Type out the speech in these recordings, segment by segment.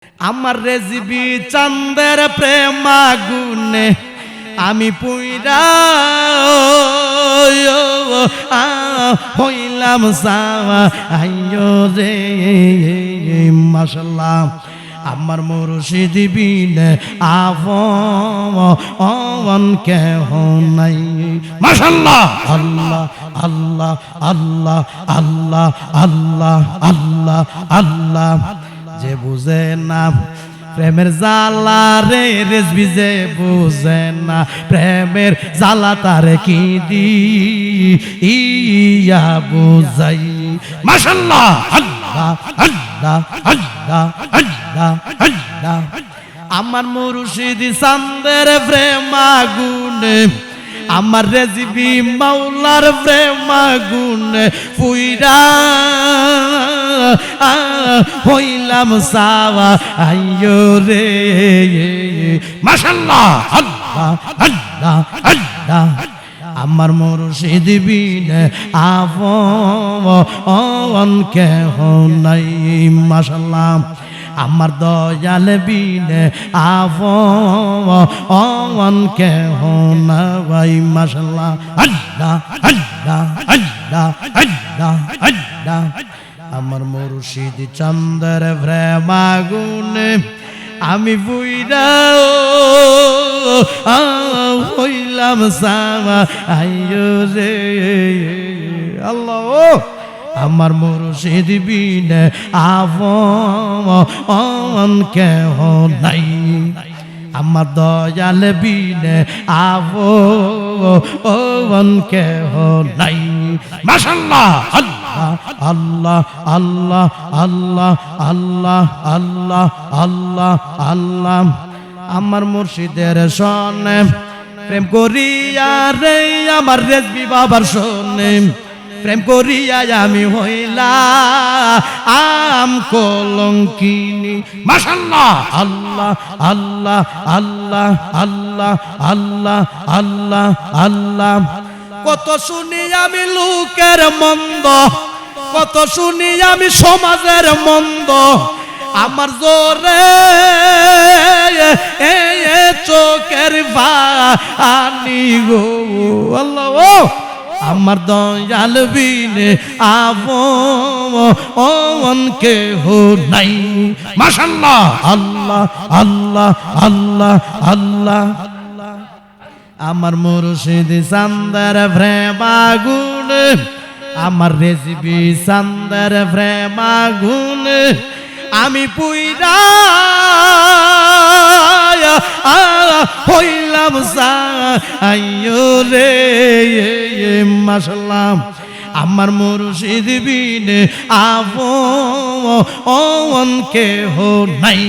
আমার রেজিবি চাঁদের প্রেম আগুনে আমি পুইরা হইলাম সাওয়া আইয়ো রে মাশাআল্লাহ। আমার মুর্শিদ বিনে আপন কেহ নাই। মাশাআল্লাহ। আল্লাহ আল্লাহ আল্লাহ আল্লাহ আল্লাহ আল্লাহ আল্লাহ। যে বুঝে না প্রেমের জ্বালা রে রেজবি, যে বুঝে না প্রেমের জ্বালা তারে কি দি ইয়া বুঝাই। মাশাআল্লাহ। আল্লাহ আল্লাহ আল্লাহ আল্লাহ আল্লাহ। আমার মুর্শিদ চাঁদের প্রেম আগুনে, আমার রেজিবি মাওলার প্রেম আগুনে পুইরা হইলাম সাওয়া আইয়ো রে মাশাআল্লাহ। আল্লাহ আল্লাহ আল্লাহ। আমার মুর্শিদ বিনে আপন কেহ নাই। মাশাআল্লাহ। আমার দয়াল বিনে আপন কেহ নাই। মাশাআল্লাহ। আল্লাহ আল্লাহ আল্লাহ আল্লাহ আল্লাহ। আমার মুর্শিদ চাঁদের প্রেম আগুনে আমি বুইরা হইলাম সাওয়া আইয়ো রে আল্লাহ। আমার মুর্শিদ বিনে আপন কেহ নাই। আমার দয়াল বিনে আপন কেহ নাই। মাশাআল্লাহ। আল্লাহ আল্লাহ আল্লাহ আল্লাহ আল্লাহ আল্লাহ আল্লাহ আল্লাহ। আমার মুর্শিদের সনে প্রেম করিয়া রে আমার রেজবি বাবার সনে প্রেম করিয়া আমি হইলাম কলঙ্কিনী। মাশাআল্লাহ। আল্লাহ আল্লাহ আল্লাহ আল্লাহ আল্লাহ আল্লাহ আল্লাহ। কত শুনি আমি লোকের মন্দ, কত শুনি আমি সমাজের মন্দ, আমার জোরে চোখের পানি গো আল্লাহ। আমার দয়াল বিনে আপন কেহ নাই। মাশাআল্লাহ। আল্লাহ আল্লাহ আল্লাহ আল্লাহ। আমার মুর্শিদ চাঁদের প্রেম আগুনে, আমার রেজিবি চাঁদের প্রেম আগুনে আমি পুইরা হইলাম আইয়ো রে মাশাআল্লাহ। আমার মুর্শিদ বিনে আপন কেহ নাই।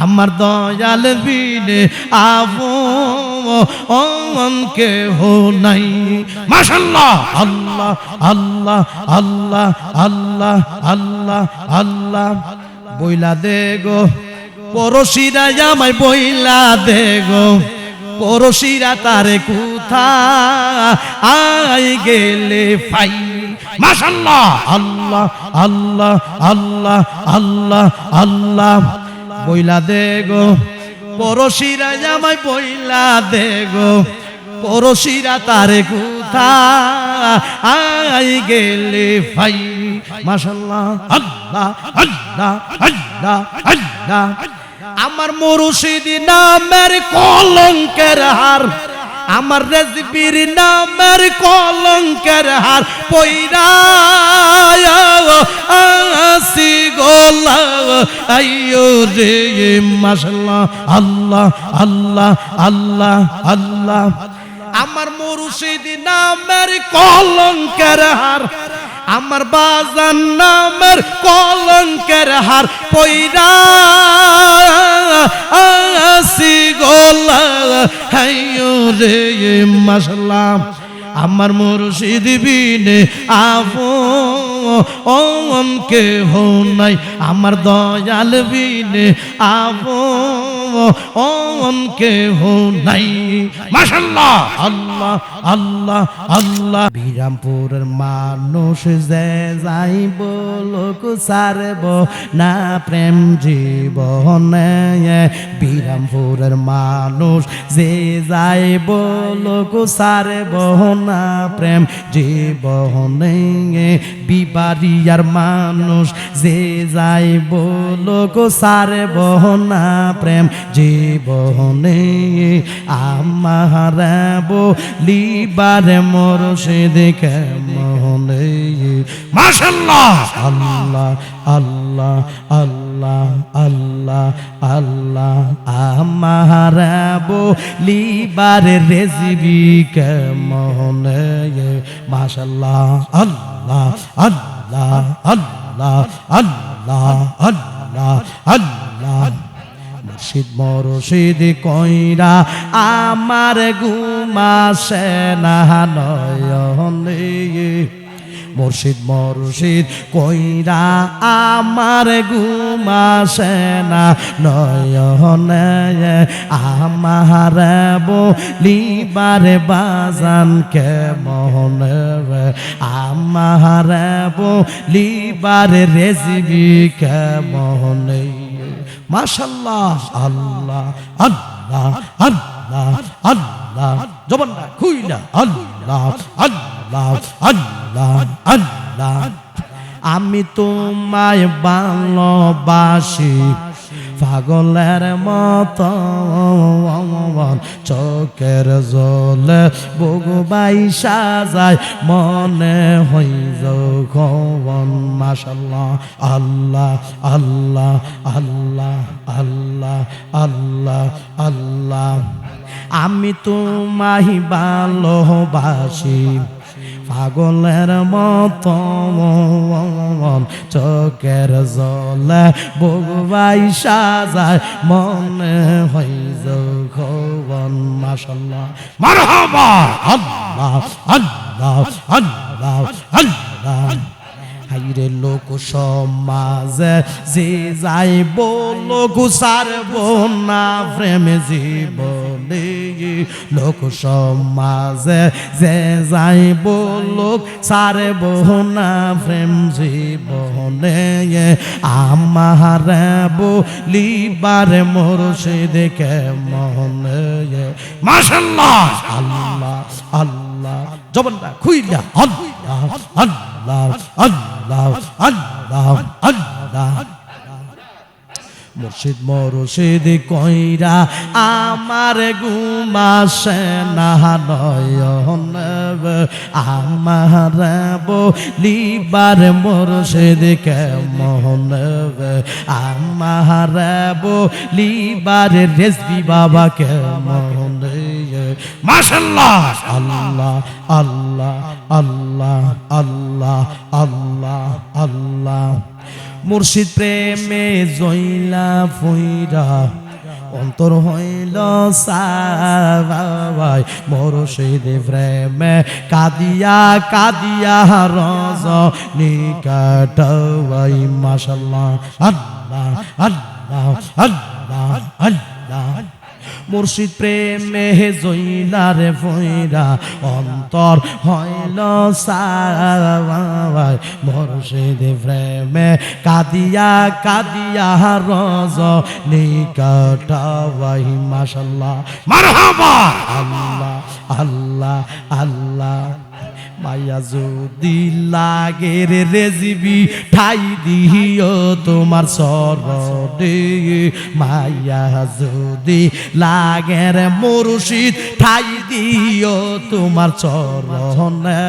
আমার দয়াল বিনে আপন কেহ নাই। মাশাআল্লাহ। আল্লাহ আল্লাহ আল্লাহ আল্লাহ আল্লাহ আল্লাহ। বইলা দে গো পড়শিরা আমায় বইলা দে গো, পড়শিরা তারে কোথায় গেলে পাই। মাশাআল্লাহ। আল্লাহ আল্লাহ আল্লাহ আল্লাহ আল্লাহ। বইলা দে গো পড়শিরা আমায় বইলা দে গো, পড়শিরা তারে কোথায় গেলে পাই। মাশাআল্লাহ। আল্লাহ আল্লাহ আল্লাহ আল্লাহ। আমার মুর্শিদ নামের কলঙ্কের হার, আমার রেজবির নামের কলঙ্কের হার পইরা আসি গোলা আইয়ো রে মাশাআল্লাহ। আল্লাহ আল্লাহ আল্লাহ আল্লাহ। আমার মুর্শিদ নামের কলঙ্কের হার, আমার বাজান নামের কলঙ্কের হার পইরা আসি গোলা আইয়ো রে মাশাআল্লাহ। আমার মুর্শিদ বিনে আপন কেহ নাই। আমার দয়াল বিনে আপন অন কেহ নাই। মাশাআল্লাহ, আল্লাহ আল্লাহ আল্লাহ। বিরামপুরের মানুষ যে যাইব লোক সারব না প্রেম জীবনে। বিরামপুরের মানুষ যে যাইব লোক সারব না প্রেম জীবনে। বিবারিয়ার মানুষ যে যাইব লোক সারব না প্রেম জীবনে। আমার বলিবার মুর্শিদ কেমনে। মাশাআল্লাহ, আল্লাহ আল্লাহ আল্লাহ আল্লাহ আল্লাহ। আমার বলিবার রেজিবি কেমনে। মাশাআল্লাহ, আল্লাহ আল্লাহ আল্লাহ আল্লাহ আল্লাহ আল্লাহ। মুর্শিদ মুর্শিদ কইরা আমার ঘুমাসে না নয়নে। মুর্শিদ মুর্শিদ কইরা আমার ঘুমাসে না নয়নে। আমার বলিবার বাজান কেমনে। আমার বলিবার রেজিবি কেমনে। মাশাআল্লাহ, আল্লাহ আল্লাহ আল্লাহ আল্লাহ। জবানটা খুইলা আল্লাহ আল্লাহ আল্লাহ আল্লাহ। আমি তোমায় ভালোবাসি পাগলের মতো, চোখের জলে বুকবাই সাজায় মনে হই যখন। মাশাআল্লাহ, আল্লাহ আল্লাহ আল্লাহ আল্লাহ আল্লাহ আল্লাহ। আমি তোমায় ভালোবাসি পাগলের মতো, চোখের জলে বুকবাই সাজায় মনে হই যখন। মাশাআল্লাহ, মারহাবা, আল্লাহ আল্লাহ আল্লাহ আল্লাহ। হাইরে লোক সমাজে যে যাইব লোক সারব না প্রেম জীবনে। লোক সমাজে যে যাইব লোক সারব না প্রেম জীবনে। আমার বলিবার মুর্শিদ কেমনে। মাশাআল্লাহ, আল্লাহ আল্লাহ। জবানটা খুইলা আল্লাহ আল্লাহ আল্লাহ আল্লাহ আল্লাহ। মুর্শিদ মুর্শিদ কইরা আমার ঘুমাসে না নয়নে। আমার বলিবার মুর্শিদ কেমনে। আমার বলিবার রেজবি বাবা কেমনে। মাশাআল্লাহ, আল্লাহ আল্লাহ আল্লাহ আল্লাহ আল্লাহ আল্লাহ। মুর্শিদ প্রেমে জইলা ফুইরা অন্তর হইল সাবাই। মুর্শিদ প্রেমে কাদিয়া কাদিয়া রজনী কাটাই। মাশাআল্লাহ, আল্লাহ আল্লাহ আল্লাহ আল্লাহ। মুর্শিদ প্রেমে জইলার ফইরা অন্তর হইল সাবাই। মুর্শিদ প্রেমে কাদিয়া কাদিয়া রজনী কাটাই। মাশাআল্লাহ, মারহাবা, আল্লাহ আল্লাহ আল্লাহ। মায়া যদি লাগে রেজিবি ঠাই দিও তোমার সরদে। মায়া যদি লাগে রে মুর্শিদ ঠাই দিও তোমার চরণে।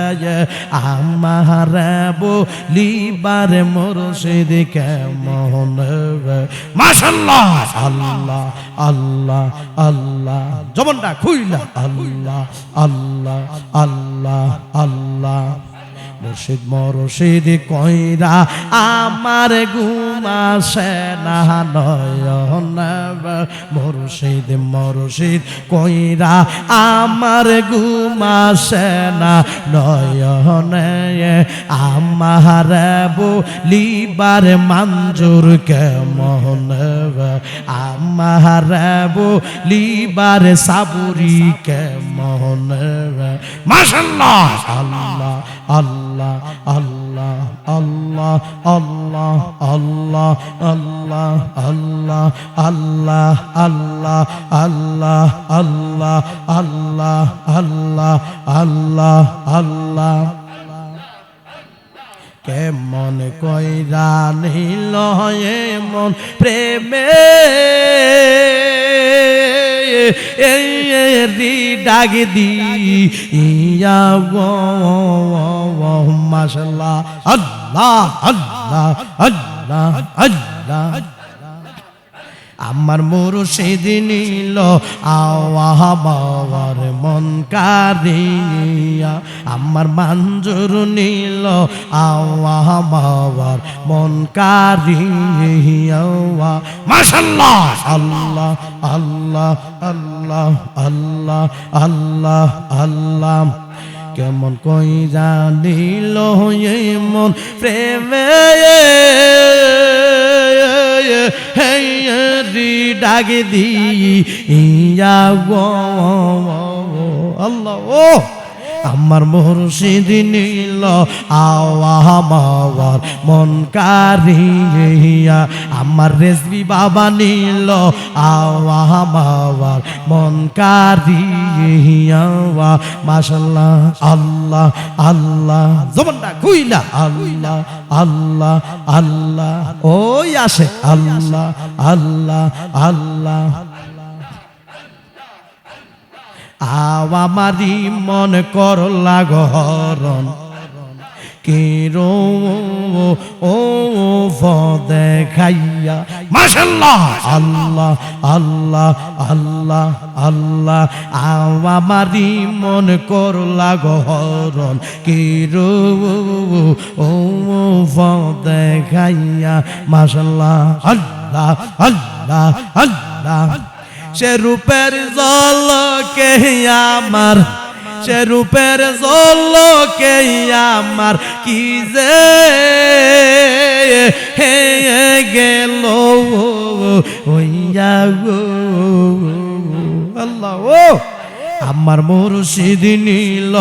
আমার বলিবার মুর্শিদ কেমনে। মাশাআল্লাহ, আল্লাহ আল্লাহ আল্লাহ। জবানটা খুইলা আল্লাহ আল্লাহ আল্লাহ আল্লাহ। মুর্শিদ মুর্শিদ কইরা আমার ঘুম ঘুমাসে না নয়ন মুর্শিদ মুর্শিদ কইরা আমার ঘুমাসে না নয়নে আমার বলিবার মঞ্জুর কেমন আমার বলিবার সাবুরি কেমন মাশাআল্লাহ আল্লাহ আল্লাহ আল্লাহ আল্লাহ আল্লাহ আল্লাহ আল্লাহ আল্লাহ আল্লাহ আল্লাহ আল্লাহ আল্লাহ আল্লাহ আল্লাহ আল্লাহ আল্লাহ কেমন কইরা নিল এমন প্রেমে রি ডাক দি ইয়া মাশাআল্লাহ আল্লাহ আল্লাহ আল্লাহ আল্লাহ আমার মুর্শিদ নিল আওয়ার মন কারিয়া আমার মঞ্জুর নিল আওয়ার মন কারিয়া মাশাআল্লাহ আল্লাহ আল্লাহ আল্লাহ আল্লাহ আল্লাহ আল্লাহ কেমন কইরা নিল এমন প্রেমে ডাক দি ইয়া গো আল্লাহ ও আমার মুর্শিদ নিল আওয়ার মন কারিয়া আমার রেজবি বাবা নিল আওয়ার মন কারিয়া মাশাআল্লাহ আল্লাহ আল্লাহ জবানটা কইলা আল্লাহ আল্লাহ আল্লাহ ওই আসে আল্লাহ আল্লাহ আল্লাহ আমারি মন করলা গহরণ কিরো ও দেখাইয়া মাশাআল্লাহ আল্লাহ আল্লাহ আল্লাহ আল্লাহ আমারি মন করলা গহরণ কিরো ও দেখাইয়া মাশাআল্লাহ আল্লাহ আল্লাহ আল্লাহ সে রূপের জলকে আমার সে রূপের জলকে আমার কি যে হে গেল ওইয়া গো আল্লাহ ও আমার মুর্শিদ নিল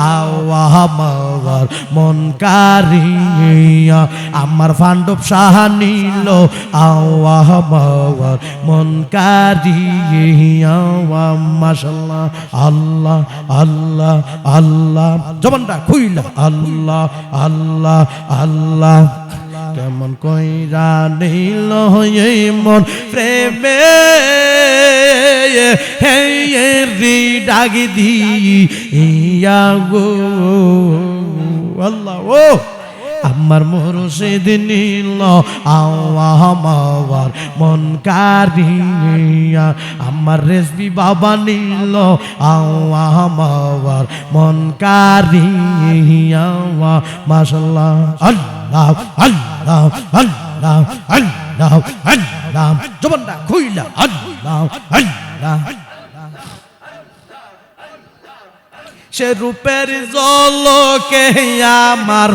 আওয়ার মন কারিয়া আমার পাণ্ডব শাহ নিল আওয়ার মন কারিয়া মাশাআল্লাহ আল্লাহ আল্লাহ আল্লাহ জবানটা খুইলা আল্লাহ আল্লাহ আল্লাহ কেমন কইরা নিল এমন প্রেমে রি ডাক দি ইয়া গো আল্লাহ ও আমার মুর্শিদ নিল আওয়ার মন কারিয়া আমার রেজবি বাবা নিল আওয়ার মন কারিয়া মাশাআল্লাহ আল্লাহ আল্লাহ আল্লাহ আল্লাহ আল্লাহ জবানটা খুইলা আল্লাহ আল্লাহ সে রূপের জলকে আমার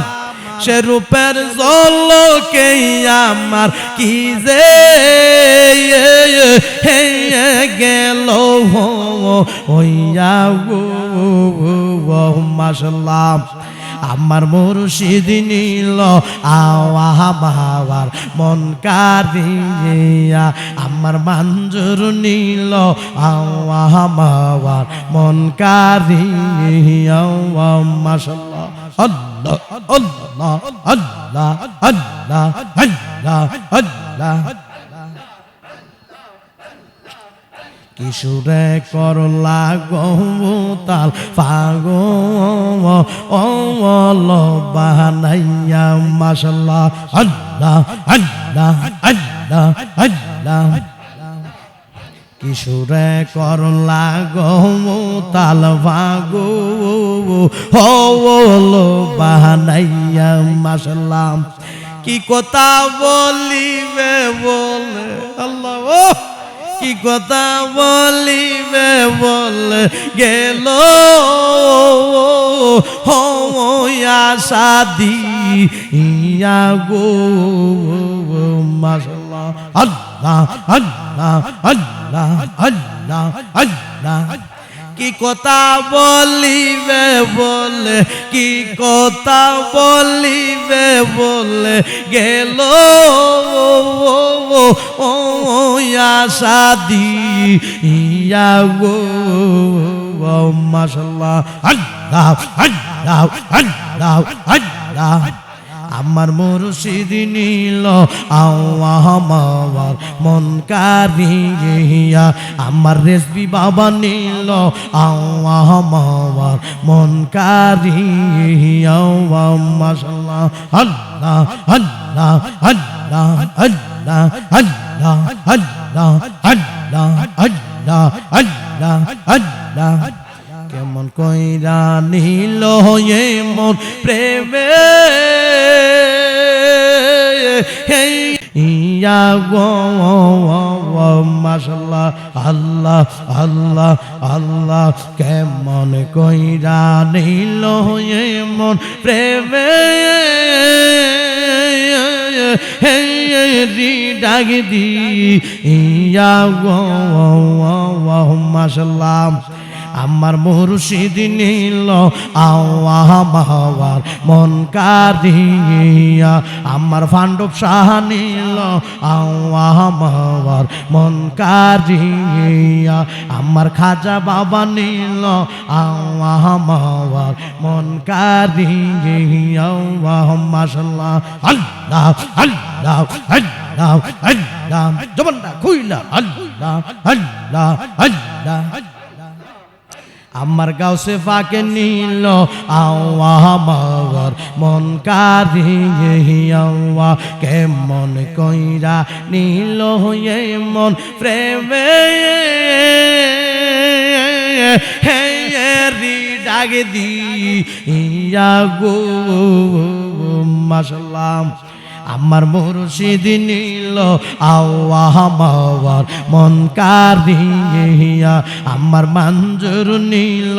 সে রূপের জলকে আমার কি যে গেল ওইয়া গো মাশাআল্লাহ আমার মুর্শিদ নিল আওয়ার মন কারিয়া আমার মঞ্জুর নিল আওয়ার মন কারিয়া মাশাআল্লাহ আল্লাহ আল্লাহ আল্লাহ আল্লাহ আল্লাহ আল্লাহ কিশোরে করলা গৌতাল পাগো অল বানাইয়া মাশাআল্লাহ আল্লাহ আল্লাহ আল্লাহ আল্লাহ কিশোরে করলা গৌতাল পাগো অল বানাইয়া মাশাআল্লাহ কি কথা বলিবে বলে আল্লাহ ও কি কথা বলিবে বলে গেল আশাদি ইয়া গো মাশাআল্লাহ আল্লাহ আল্লাহ আল্লাহ আল্লাহ আল্লাহ কি কথা বলিবে বলে কি কথা বলিবে বলে গেল ও আশাদি ইয়া গো মাশাআল্লাহ আল্লাহ আল্লাহ আল্লাহ আল্লাহ আমার মুর্শিদ নীল আমার মন কারিয়া আমার রেসবি বাবা নীল আমার মন কারিয়া মাশাআল্লাহ আল্লাহ আল্লাহ আল্লাহ আল্লাহ আল্লাহ আল্লাহ আল্লাহ আল্লাহ আল্লাহ আল্লাহ কেমন কইরা নীল মন প্রেমে ইয়া গো মাশাআল্লাহ আল্লাহ আল্লাহ আল্লাহ কেমন কইরা নীল মন প্রেমে ডাক দি ইয়া গো মাশাআল্লাহ আমার মুর্শিদ নীল আমার মন কারিয়া আমার পাণ্ডব শাহ নীল আমার মন কারিয়া আমার খাজা বাবা নীল আমার মন কারিয়া মাশাআল্লাহ আল্লাহ আল্লাহ আল্লাহ আল্লাহ জবানটা খুইলা আল্লাহ আল্লাহ আল্লাহ আমার গাউসে ফাকে নীল আমার মন কারিয়া কেমন কইরা নীল হয়ে মন প্রেমে ডাক দি ইয়া গো মাশাআল্লাহ আমার মুর্শিদ নীল আমার মন কারিয়া আমার মঞ্জুর নীল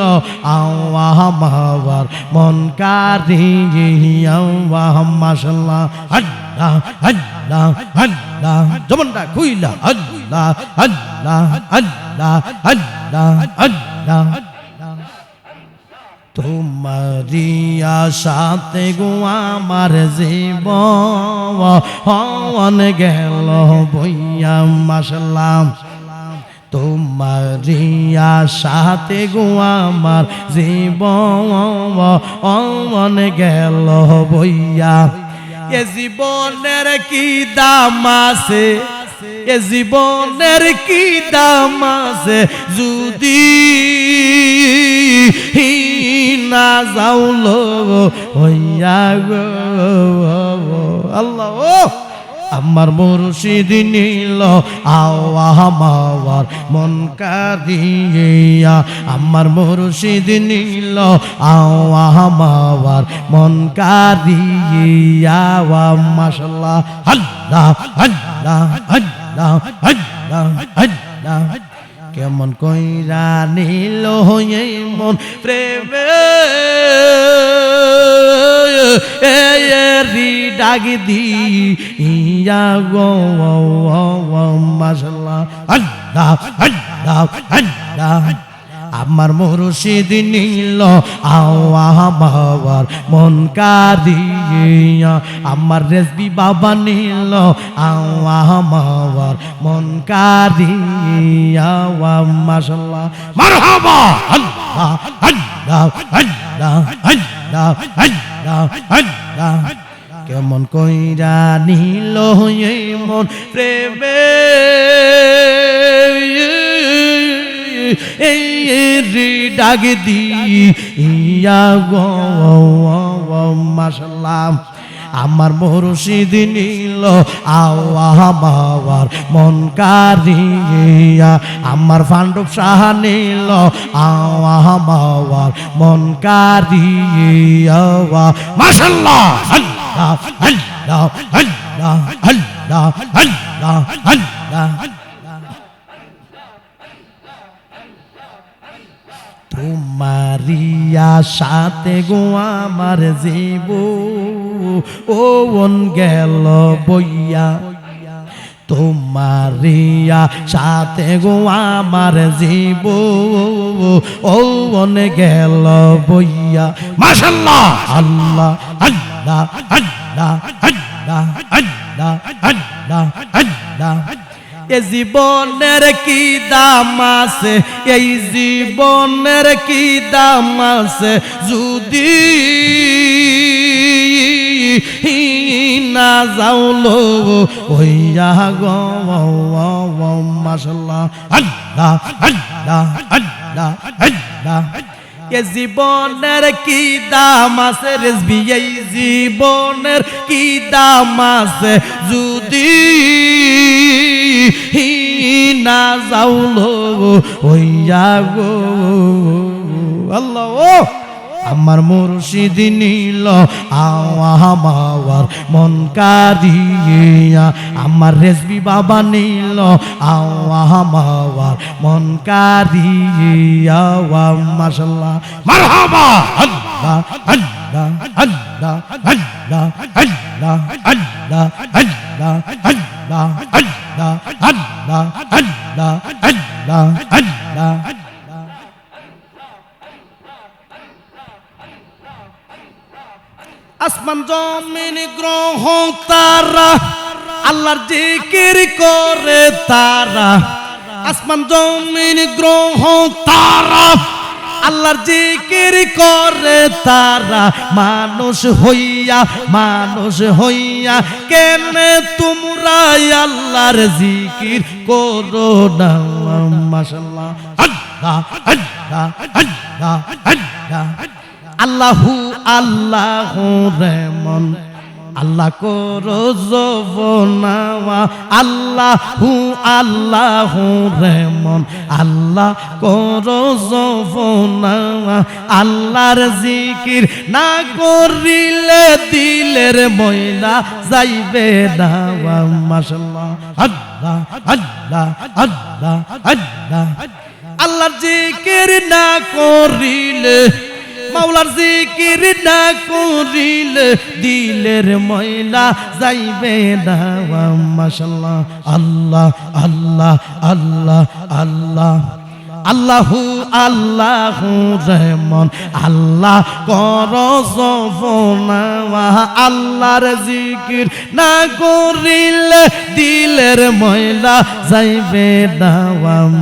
আমার মন কারিয়া মাশাআল্লাহ আল্লাহ আল্লাহ আল্লাহ জবানটা খুইলা আল্লাহ আল্লাহ আল্লাহ আল্লাহ আল্লাহ তোমারি আশাতে গো আমার জীবন গেল বইয়া মাশাআল্লাহ তোমারি আশাতে গো আমার জীবন গেল বইয়া এ জীবনের কি দাম আছে এ জীবনের কি দাম আছে যদি না যাওলো হইয়া গো আল্লাহ ও আমার মুর্শিদ নীল আমার মন কারিয়া আমার মুর্শিদ নীল আমার মন কারিয়া মাশাআল্লাহ আল্লাহ আল্লাহ আল্লাহ আল্লাহ আল্লাহ কেমন কইরা নীল হয়ে মন প্রেমে ডাক দি ইয়া গো মাশাআল্লাহ আল্লাহ আল্লাহ আল্লাহ আমার মুর্শিদ নীল আমার মন কারিয়া আমার রেজবি বাবা নীল আমার মন কারিয়া মাশাআল্লাহ মারহাবা আল্লাহ আল্লাহ আল্লাহ আল্লাহ আল্লাহ আল্লাহ কেমন কইরা নীল হয়ে মন প্রেমে ডাক দি ইয়া গো মাশাআল্লাহ আমার মুর্শিদ নীল আমার মন কারিয়া আমার পাণ্ডব শাহ নীল আমার মন কারিয়া মাশাআল্লাহ আল্লাহ আল্লাহ আল্লাহ আল্লাহ আল্লাহ আল্লাহ আল্লাহ তোমারিয়া সাথে গো আমার জীব ও ওন গেল বইয়া তোমারিয়া সাথে গো আমার জীব ও ওন গেল বইয়া মাশাআল্লাহ আল্লাহ আল্লাহ আল্লাহ আল্লাহ আল্লাহ আল্লাহ আল্লাহ এই জীবনের কি দাম আছে এই জীবনের কি দাম আছে যদি না যাওলো ওইয়া গো মাশাআল্লাহ আল্লাহ আল্লাহ আল্লাহ আল্লাহ এ জীবনের কি দাম আছে রেজবি এই জীবনের কি দাম আছে যদি না যাওলো ওইয়া গো আল্লাহ ও আমার মুর্শিদ নীল আমার মন কারিয়া আমার রেজবি বাবা নীল আমার মন কারিয়া মাশাআল্লাহ মারহাবা আল্লাহ আল্লাহ আল্লাহ আল্লাহ আল্লাহ আল্লাহ আল্লাহ আল্লাহ আল্লাহ আল্লাহ আল্লাহ আল্লাহ আল্লাহ আসমান জমিন গ্রহ তারা আল্লাহর জিকির করে তারা আসমান জমিন গ্রহ তারা আল্লাহর জিকির করে তারা মানুষ হইয়া কেন তোমরা আল্লাহর জিকির করো না মাশাআল্লাহ আল্লাহ আল্লাহ আল্লাহ আল্লাহ আল্লাহু আল্লাহু রহমান আল্লাহ করো জবনাওয়া আল্লাহু আল্লাহু রহমান আল্লাহ করো জবনাওয়া আল্লাহর জিকির না করিলে দিলের ময়লা যাইবে না মাশাআল্লাহ আল্লাহ আল্লাহ আল্লাহ আল্লাহ আল্লাহর জিকির না করিলে মাওলার জিকির না করিলে দিলের ময়লা যাইবে না মাশাআল্লাহ আল্লাহ আল্লাহ আল্লাহ আল্লাহ আল্লাহু আল্লাহু রহমান আল্লাহ করো জবনাওয়া আল্লাহর জিকির না করিলে দিলের ময়লা যাইবে না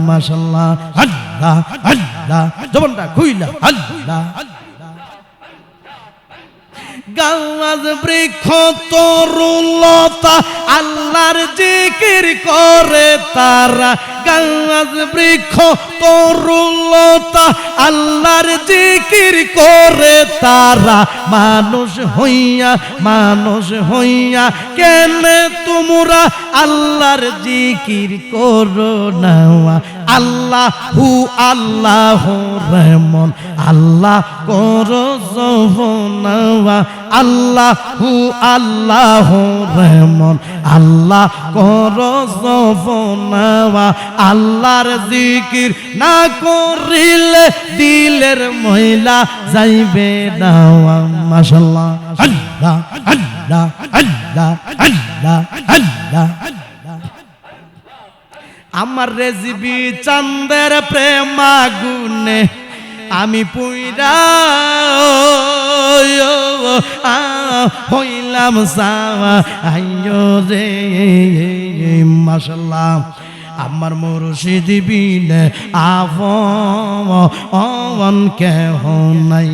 মাশাআল্লাহ আল্লাহ আল্লাহ জবানটা খুইলা আল্লাহ গাছ বৃক্ষ তরুলতা আল্লাহর জিকির করে তারা গাছ বৃক্ষ তরুলতা আল্লাহর জিকির করে তারা মানুষ হইয়া কেন তোমরা আল্লাহর জিকির করো না আল্লাহু আল্লাহু রহমান আল্লাহ করো জবনাওয়া আল্লাহু আল্লাহু রহমান আল্লাহ করো জবনাওয়া আল্লাহর জিকির না করিলে দিলের ময়লা যাইবে না মাশাআল্লাহ আল্লাহ আল্লাহ আল্লাহ আল্লাহ আল্লাহ আমার রেজবি চাঁদের প্রেম আগুনে আমি পুইরা হইলাম সাওয়া আইয়ো রে মাশাআল্লাহ আমার মুর্শিদ বিনে আপন কেহ নাই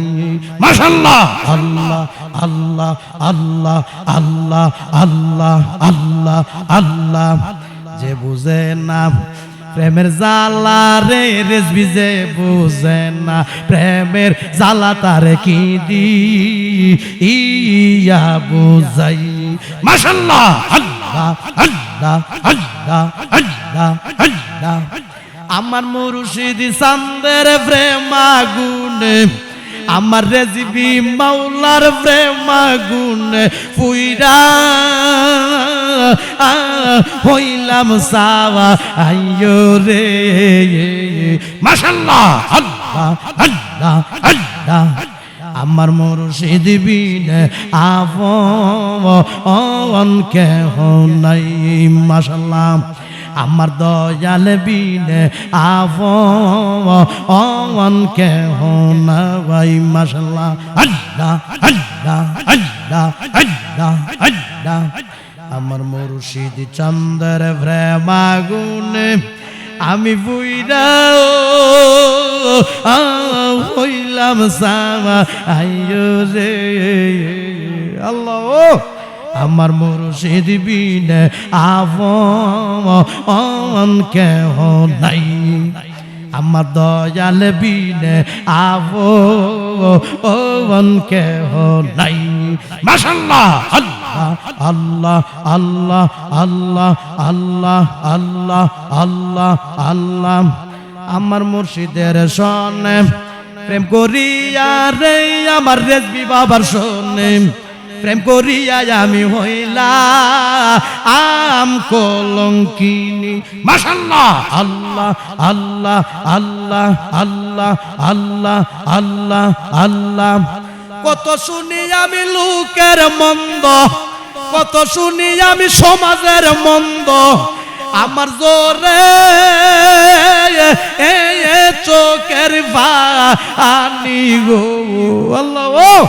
মাশাআল্লাহ আল্লাহ আল্লাহ আল্লাহ আল্লাহ আল্লাহ আল্লাহ আল্লাহ যে বুঝে না প্রেমের জালা রে রেজবি যে বুঝে না প্রেমের জালা তারে কি দি ইয়া বুঝাই মাশাআল্লাহ আল্লাহ আল্লাহ আল্লাহ আল্লাহ আল্লাহ আমার মুর্শিদ চাঁদের প্রেম আগুনে আমার রেজিবি মাওলার প্রেম আগুনে পুইরা হইলাম সাওয়া আইয়ো রে মাশাআল্লাহ আল্লাহ আল্লাহ আল্লাহ আমার মুর্শিদ বিনে আপন কেহ নাই মাশাআল্লাহ আমার দয়াল বিনে আপন কেহ নাই মাশাআল্লাহ আল্লাহ আল্লাহ আল্লাহ আল্লাহ আল্লাহ আমার মুর্শিদ চন্দ্র প্রেম আগুনে আমি বুইরা হইলাম সাওয়া আইয়ো রে আল্লাহ আমার মুর্শিদ বিনে আপন কেহ নাই আমার দয়াল বিনে আপন কেহ নাই মাশাআল্লাহ আল্লাহ আল্লাহ আল্লাহ আল্লাহ আল্লাহ আল্লাহ আল্লাহ আল্লাহ আমার মুর্শিদের শোনে প্রেম করিয়া রে আমার রেজবি বাবার শোনে প্রেম করিয়া আমি হইলাম কলঙ্কিনী মাশাআল্লাহ আল্লাহ আল্লাহ আল্লাহ আল্লাহ আল্লাহ আল্লাহ আল্লাহ কত শুনি আমি লোকের মন্দ কত শুনি আমি সমাজের মন্দ আমার জোরে চোখের পানি গো আল্লাহ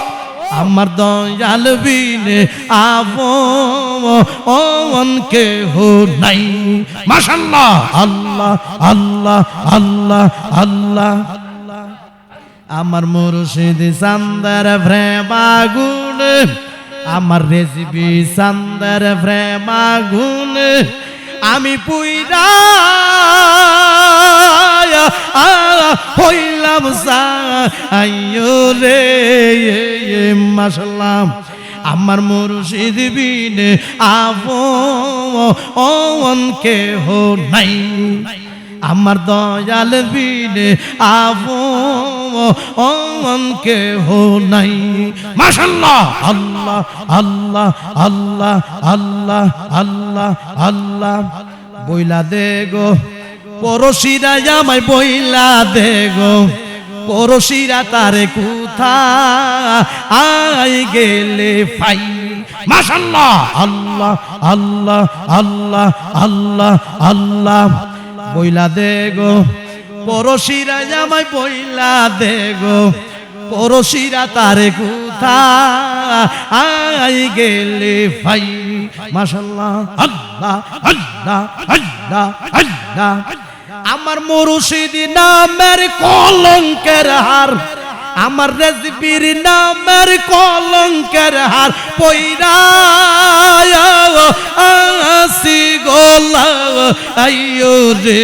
আমার দয়াল বিনে আপন কেহ নাই মাশাআল্লাহ আল্লাহ আল্লাহ আল্লাহ আল্লাহ আমার মুর্শিদ চান্দের প্রেম আগুনে আমার রেজিবি চান্দের প্রেম আগুনে আমি পুইরা হইলাম আইয়ো রে মাশাআল্লাহ আমার মুর্শিদ বিনে আপন কেহ নাই আমার দয়াল বিনে আপন কেহ নাই মাশাআল্লাহ আল্লাহ আল্লাহ আল্লাহ আল্লাহ আল্লাহ আল্লাহ বইলা দে গো পরশিরা আমায় বইলা দে গো পরশিরা তারে কোথা আই গেলে পাই মাশাআল্লাহ আল্লাহ আল্লাহ আল্লাহ আল্লাহ আল্লাহ বইলা দে গো পরশিরা আমায় বইলা দে গো পরশিরা তারে কোথা আই গেলে পাই মাশাআল্লাহ আল্লাহ আল্লাহ আল্লাহ আল্লাহ আমার মুর্শিদ নামের কলঙ্কের হার আমার রেজবির নামের কলঙ্কের হার পয়রা আসি গোলা আইয়ো রে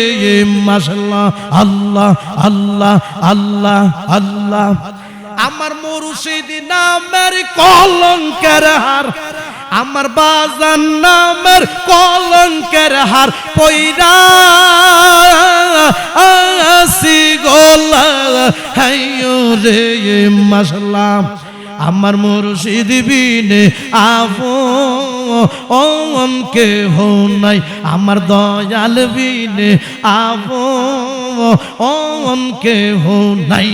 মাশাআল্লাহ আল্লাহ আল্লাহ আল্লাহ আল্লাহ আমার মুর্শিদ নামের কলঙ্কের হার আমার বাজান নামের কলঙ্কের হার পয়রা আসি গোলা আইয়ো রে মাশাআল্লাহ আমার মুর্শিদ বিনে আপন কেহ নাই আমার দয়াল বিনে আপন কেহ নাই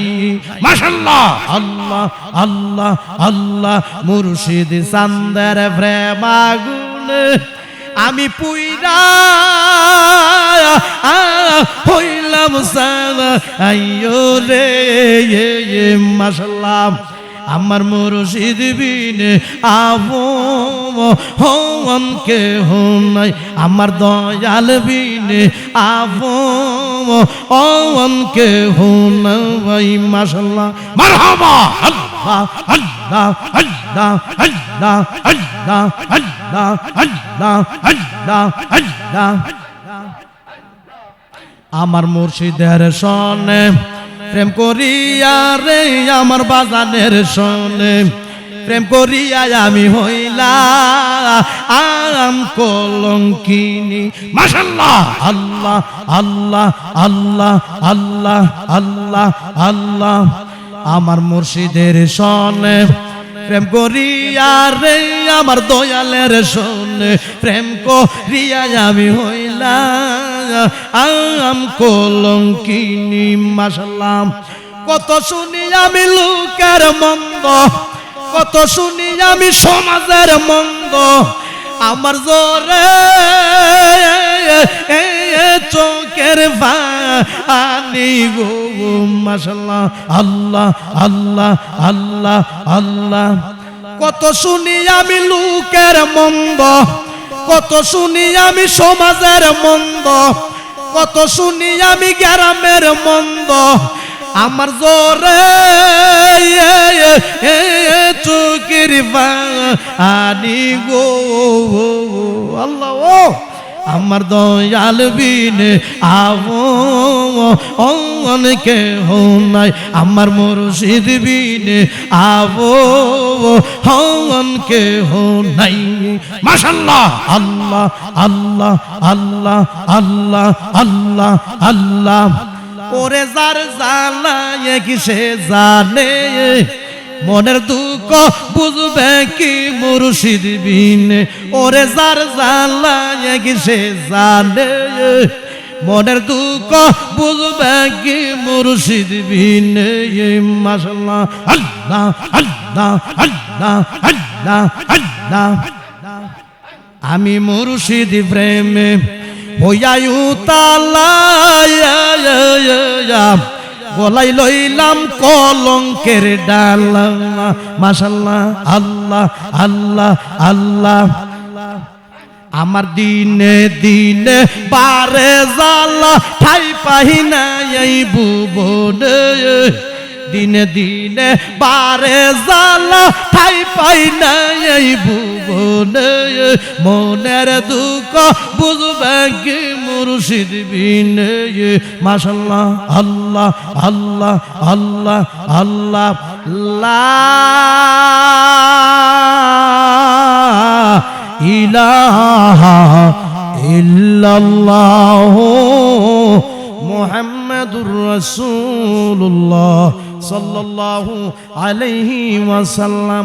মাশাআল্লাহ আল্লাহ আল্লাহ আল্লাহ মুর্শিদ চান্দের প্রেম আগুনে আমি পুইরা হইলাম সাওয়া আইয়ো রে মাশাআল্লাহ আমার মুর্শিদ বিনে আপন কেহ নাই আমার দয়াল বিনে আপন কেহ নাই মাশাআল্লাহ মারহাবা আল্লাহ আল্লাহ আল্লাহ আল্লাহ আল্লাহ আল্লাহ আল্লাহ আল্লাহ আল্লাহ আমার মুর্শিদের শোনে প্রেম করিয়া রে আমার বাজানের শোনে প্রেম করিয়া আমি হইলাম কলঙ্কিনী মাশাআল্লাহ আল্লাহ আল্লাহ আল্লাহ আল্লাহ আল্লাহ আমার মুর্শিদের সনে প্রেম করিয়া রে আমার দয়ালের সনে প্রেম করিয়া আমি হইলাম কলঙ্কিনী মাশাআল্লাহ। কত শুনি আমি লোকের মন্দ, কত শুনি আমি সমাজের মন্দ, আমার জোরে চোখের পানি গো মাশাআল্লাহ। আল্লাহ আল্লাহ আল্লাহ আল্লাহ। কত শুনি আমি লোকের মন্দ, কত শুনি আমি সমাজের মন্দ, কত শুনি আমি গ্রামের মন্দ, আমার জোরে চোখের পানি গো আল্লাহ। ও আমার দয়াল বিনে আপন কেহ নাই, আমার মুর্শিদ বিনে আপন কেহ নাই মাশাআল্লাহ। আল্লাহ আল্লাহ আল্লাহ আল্লাহ আল্লাহ আল্লাহ। ওরে যার জ্বালায় কি সে জানে, মনের দুঃখ বুঝবে কি মুর্শিদ বিনে। ওরে যার জ্বালায় কি সে জানে, মনের দুঃখ বুঝবে কি মুর্শিদ বিনে মাশাআল্লাহ। আল্লাহ আল্লাহ আল্লাহ আল্লাহ আল্লাহ। আমি মুর্শিদ প্রেমে হইয়ায়ু তালা গলাই লইলাম কলঙ্কের ডালা মাশাআল্লাহ। আল্লাহ আল্লাহ আল্লাহ। আমার দিনে দিনে বারে জ্বালা ঠাই পাই না এই ভুবনে, দিনে দিনে বারে জ্বালা ঠাই পাই না এই ভুবনে, মনের দুঃখ বুঝবে কি মুর্শিদ বিনে মাশাআল্লাহ। আল্লাহ আল্লাহ আল্লাহ আল্লাহ। লা ইলাহা ইল্লাল্লাহ মুহাম্মাদুর রাসূলুল্লাহ সাল্লাল্লাহু আলাইহি ওয়াসাল্লাম।